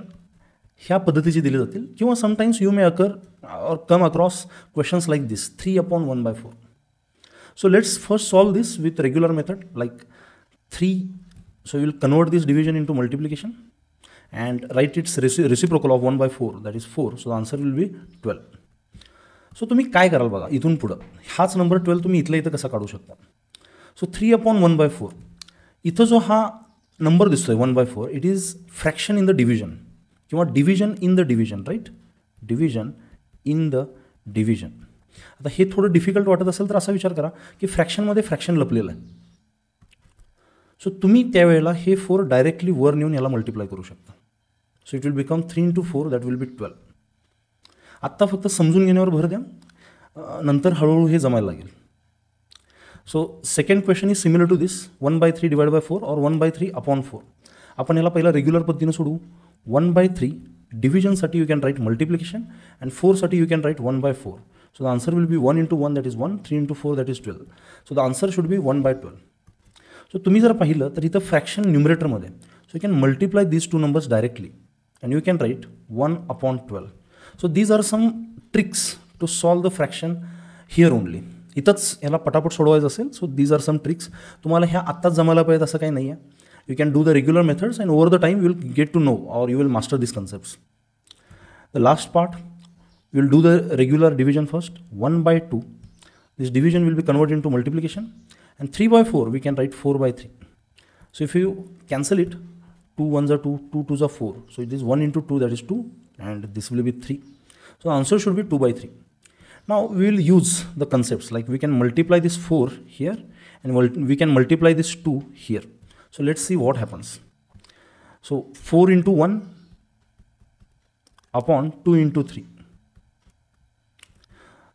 ह्या पद्धतीचे दिले जातील किंवा समटाईम्स यू मे अकर और come across questions like this 3/1/4. So let's first solve this with regular method like 3. So we will convert this division into multiplication and write its reciprocal of 1/4, that is 4. So the answer will be 12. So तुम्ही काय कराल बघा इथून पुढं हाच नंबर 12 तुम्ही इथल्या इथं कसा काढू शकता. सो 3/1/4 इथं जो हा नंबर दिसतोय 1/4 it is fraction in the division किंवा division in the division, right, division in the division. आता हे थोडं डिफिकल्ट वाटत असेल तर असा विचार करा की फ्रॅक्शनमध्ये फ्रॅक्शन लपलेलं आहे. सो तुम्ही त्यावेळेला हे 4 डायरेक्टली वर नेऊन याला मल्टिप्लाय करू शकता. So it will become 3 × 4 that will be 12. आत्ता फक्त समजून घेण्यावर भर द्या, नंतर हळूहळू हे जमायला लागेल. So second question is similar to this 1/3 / 4 और 1/3 अपॉन 4. आपण याला पहिला रेग्युलर पद्धतीने सोडू. 1/3 डिव्हिजनसाठी you can write multiplication and 4साठी you can write 1/4. So the answer will be 1 × 1 that is 1, 3 × 4 that is 12. So the answer should be 1/12. So तुम्ही जर पाहिलं तर इथं फ्रॅक्शन न्यूमरेटरमध्ये, so you can multiply these two numbers directly and you can write 1/12. So these are some tricks to solve the fraction here only. इथंच याला पटापट सोडवायचं असेल, so these are some tricks. तुम्हाला ह्या आत्ताच जमायला पाहिजे असं काही नाही आहे. You can do the regular methods and over the time you will get to know or you will master this concepts. The last part, we will do the regular division first. 1/2, this division will be converted into multiplication, and 3/4 we can write 4/3. So if you cancel it, 2 1s are 2, 2 2s are 4, so it is 1 × 2 that is 2, and this will be 3. So the answer should be 2/3. Now we will use the concepts like we can multiply this 4 here and we can multiply this 2 here. So let's see what happens. So 4 × 1 upon 2 × 3.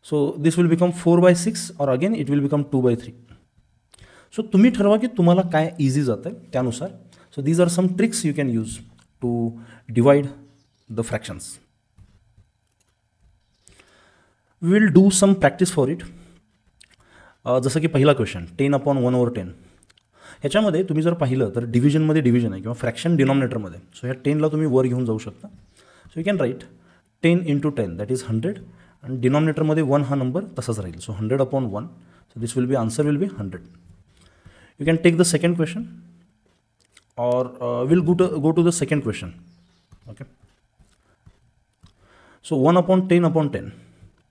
So this will become 4/6 or again it will become 2/3. So तुम्ही ठरवा की तुम्हाला काय इझी जातं आहे त्यानुसार. So these are some tricks you can use to divide the fractions. We will do some practice for it. जसं की पहिला क्वेश्चन 10/1/10. ह्याच्यामध्ये तुम्ही जर पाहिलं तर डिव्हिजनमध्ये डिव्हिजन आहे किंवा फ्रॅक्शन डिनॉमिनेटरमध्ये. सो ह्या 10ला तुम्ही वर घेऊन जाऊ शकता. So you can write 10 × 10 that is 100 आणि डिनॉमिनेटरमध्ये 1 हा नंबर तसाच राहील. So 100/1. So this will be answer will be 100. You can take the second question or will go to the second question. Okay. So 1/10/10.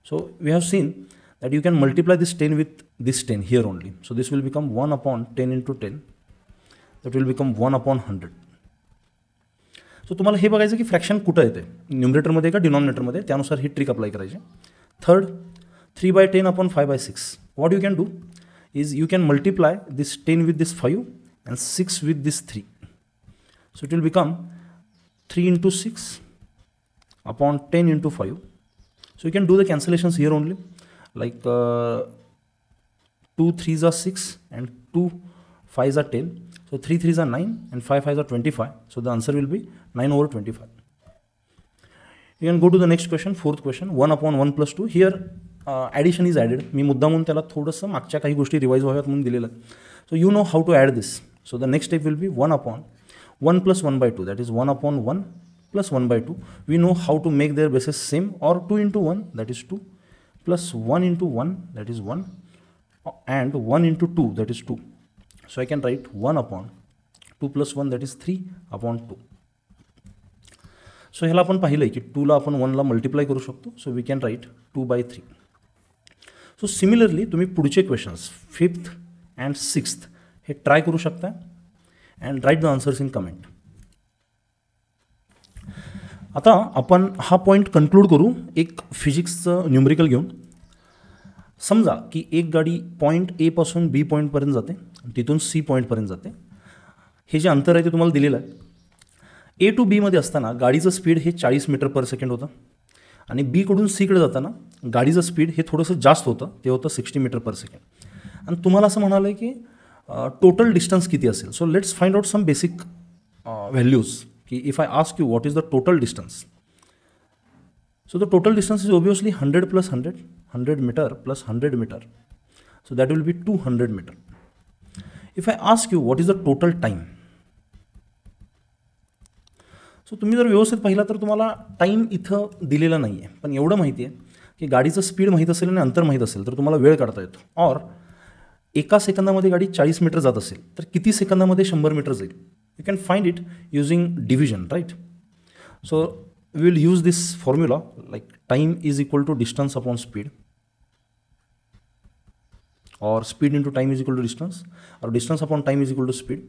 So we have seen that you can multiply this 10 with this 10 here only. So this will become 1/10 × 10. That will become 1/100. So तुम्हाला हे बघायचं की फ्रॅक्शन कुठं येते, न्युमरेटरमध्ये का डिनॉमिनेटरमध्ये, त्यानुसार ही ट्रिक अप्लाय करायची. Third 3/10/5/6. What you can do is you can multiply this 10 with this 5 and 6 with this 3. So it will become 3 × 6/10 × 5. So you can do the cancellations here only, like 2 3s are 6 and 2 5s are 10. So 3 3s are 9 and 5 5s are 25. So the answer will be 9/25. You can go to the next question, fourth question, 1/1 + 2. Here addition is added. मी मुद्दामून त्याला थोडंसं मागच्या काही गोष्टी रिवाइज व्हाव्यात म्हणून दिलेलं आहे. So you know how to add this. So the next step will be 1/1 + 1/2. That is 1/1 + 1/2. We know how to make their bases same, or 2 × 1 that is 2 plus 1 × 1 that is 1 and 1 × 2 that is 2. So I can write 1/2 + 1 that is 3/2. So ह्याला आपण पाहिलं की 2ला आपण 1ला मल्टिप्लाय करू शकतो. So we can write 2/3. So similarly तुम्ही पुढचे क्वेश्चन्स 5th and 6th हे ट्राय करू शकता and write the answers in comment. आता आपण हा पॉईंट कन्क्लूड करू एक फिजिक्सचं न्यूमरिकल घेऊन. समजा की एक गाडी पॉईंट ए पासून बी पॉईंटपर्यंत जाते, तिथून सी पॉईंटपर्यंत जाते. हे जे अंतर आहे ते तुम्हाला दिलेलं आहे. ए टू बीमध्ये असताना गाडीचं स्पीड हे 40 मीटर/सेकंड होतं आणि बीकडून सीकडे जाताना गाडीचं स्पीड हे थोडंसं जास्त होतं, ते होतं 60 मीटर/सेकंड. आणि तुम्हाला असं म्हणालं आहे की टोटल डिस्टन्स किती असेल. So let's find out some basic values. If I ask you what is the total distance, so the total distance is obviously 100 + 100, 100 meter + 100 meter, so that will be 200 meter. If I ask you what is the total time, so तुम्ही जर व्यवस्थित पाहिला तर तुम्हाला टाईम इथं दिलेला नाही आहे, पण एवढं माहिती आहे की गाडीचं स्पीड माहीत असेल आणि अंतर माहीत असेल तर तुम्हाला वेळ काढता येतो. और एका सेकंदामध्ये गाडी 40 मीटर जात असेल तर किती सेकंदामध्ये 100 मीटर जाईल. You can find it using division, right? So we will use this formula like time is equal to distance upon speed. or speed into time is equal to distance, or distance upon time is equal to speed.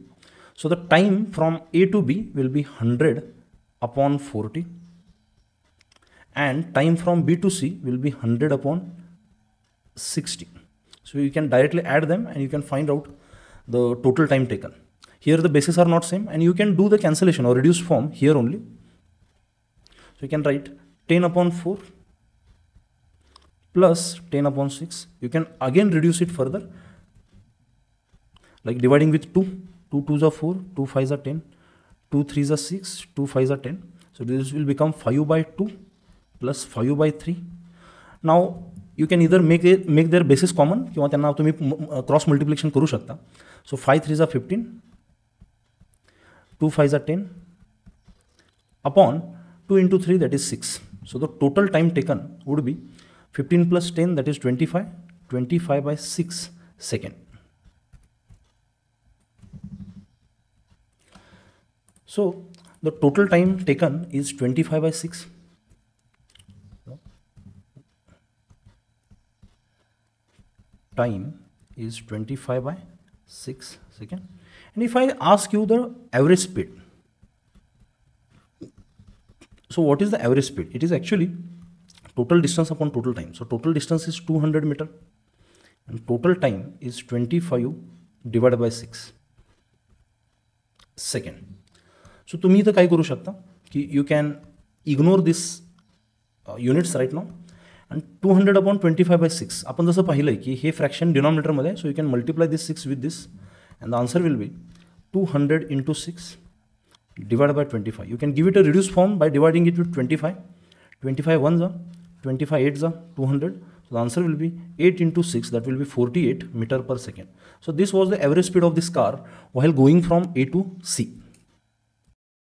So the time from A to B will be 100 upon 40, and time from B to C will be 100 upon 60. So you can directly add them and you can find out the total time taken. Here the bases are not same, and you can do the cancellation or reduced form here only. So you can write 10 upon 4 plus 10 upon 6. You can again reduce it further, like dividing with 2. 2 2s are 4, 2 5s are 10, 2 3s are 6, 2 5s are 10. So this will become 5 by 2 plus 5 by 3. Now you can either make their bases common किंवा त्यांना तुम्ही क्रॉस मल्टिप्लिकेशन करू शकता. So 5 3s are 15, 2 5s are 10 upon 2 into 3, that is 6. So the total time taken would be 15 plus 10, that is 25, 25 by 6 second. So the total time taken is 25 by 6. Time is 25 by 6 second. And if I ask you the average speed, so what is the average speed? It is actually total distance upon total time. So total distance is 200 meter and total time is 25 divided by 6 second. So तुम्ही इथं काय करू शकता की you can ignore this units right now, and 200 upon 25 by 6 आपण जसं पाहिलंय की हे फ्रॅक्शन डिनॉमिनेटरमध्ये आहे. So you can multiply this 6 with this and the answer will be 200 into 6 divided by 25. You can give it a reduced form by dividing it with 25. 25 ones are 25 8s are 200. So the answer will be 8 into 6, that will be 48 meter per second. So this was the average speed of this car while going from A to C.